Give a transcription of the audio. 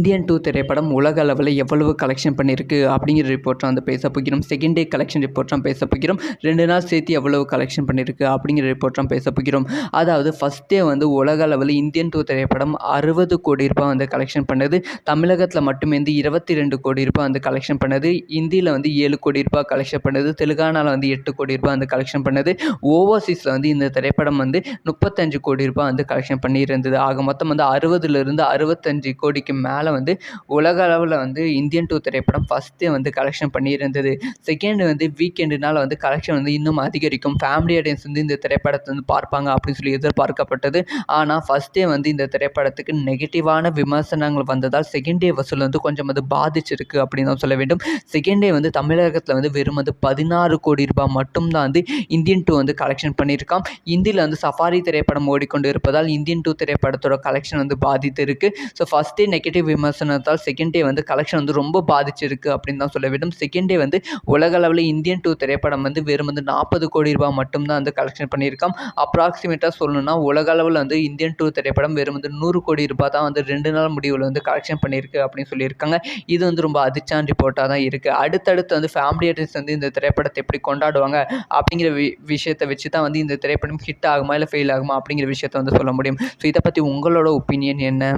Indian 2 திரைப்படம் உலக அளவில் எவ்வளவு கலெக்ஷன் பண்ணியிருக்கு அப்படிங்கிற ரிப்போர்ட்டை வந்து பேச போகிறோம். செகண்ட் டே கலெக்ஷன் ரிப்போர்ட்டும் பேச போகிறோம். 2 நாள் சேர்த்து எவ்வளவு கலெக்ஷன் பண்ணியிருக்கு அப்படிங்கிற ரிப்போர்ட்டும் பேச போகிறோம். அதாவது ஃபஸ்ட் டே வந்து உலக அளவில் இந்தியன் 2 திரைப்படம் 60 கோடி ரூபாய் வந்து கலெக்ஷன் பண்ணது. தமிழகத்தில் மட்டுமே வந்து 22 கோடி ரூபாய் வந்து கலெக்ஷன் பண்ணது. இந்தியில் வந்து 7 கோடி ரூபாய் கலெக்ஷன் பண்ணது. தெலுங்கானாவில் வந்து 8 கோடி ரூபாய் வந்து கலெக்ஷன் பண்ணது. ஓவர்சீஸில் வந்து இந்த திரைப்படம் வந்து 35 கோடி ரூபாய் வந்து கலெக்ஷன் பண்ணியிருந்தது. ஆக மொத்தம் வந்து 60லிருந்து 65 கோடிக்கு மேலே வந்து உலக அளவில் வந்து இந்தியன் 2 திரைப்படம் ஃபஸ்ட்டு வந்து கலெக்ஷன் பண்ணியிருந்தது. செகண்ட் வந்து வீக்கெண்டுனால வந்து கலெக்ஷன் வந்து இன்னும் அதிகரிக்கும். ஃபேமிலி ஆடியன்ஸ் வந்து இந்த திரைப்படத்தை வந்து பார்ப்பாங்க அப்படின்னு சொல்லி எதிர்பார்க்கப்பட்டது. ஆனால் ஃபஸ்ட் டே வந்து இந்த திரைப்படத்துக்கு நெகட்டிவான விமர்சனங்கள் வந்ததால் செகண்ட் டே வசூல் வந்து கொஞ்சம் வந்து பாதிச்சிருக்கு அப்படின்னு தான் சொல்ல வேண்டும். செகண்ட் டே வந்து தமிழகத்தில் வந்து வெறும் வந்து 16 கோடி ரூபாய் மட்டும்தான் வந்து இந்தியன் 2 வந்து கலெக்ஷன் பண்ணியிருக்கான். இந்தியில் வந்து சஃபாரி திரைப்படம் ஓடிக்கொண்டு இருப்பதால் இந்தியன் 2 திரைப்படத்தோட கலெக்ஷன் வந்து பாதித்து இருக்கு. ஸோ ஃபஸ்ட் டே நெகட்டிவ் விமர்சனத்தால் செகண்ட் டே வந்து கலெக்ஷன் வந்து ரொம்ப பாதிச்சிருக்கு அப்படின்னு தான் சொல்ல வேண்டும். செகண்ட் டே வந்து உலக அளவில் இந்தியன் 2 திரைப்படம் வந்து வெறும் வந்து 40 கோடி ரூபாய் மட்டும்தான் வந்து கலெக்ஷன் பண்ணியிருக்கான். அப்ராக்சிமேட்டாக சொல்லணும்னா உலக அளவில் வந்து இந்தியன் 2 திரைப்படம் வெறும் வந்து 100 கோடி ரூபாய் தான் வந்து 2 நாள் முடிவில் வந்து கலெக்ஷன் பண்ணியிருக்கு அப்படின்னு சொல்லியிருக்காங்க. இது வந்து ரொம்ப அதிர்ச்சியான ரிப்போர்ட்டாக தான் இருக்குது. அடுத்தடுத்து வந்து ஃபேமிலி ஆடியன்ஸ் வந்து இந்த திரைப்படத்தை எப்படி கொண்டாடுவாங்க அப்படிங்கிற விஷயத்தை வச்சு தான் வந்து இந்த திரைப்படம் ஹிட் ஆகுமா இல்லை ஃபெயில் ஆகுமா அப்படிங்கிற விஷயத்தை வந்து சொல்ல முடியும். ஸோ இதை பற்றி உங்களோட ஒப்பீனியன் என்ன?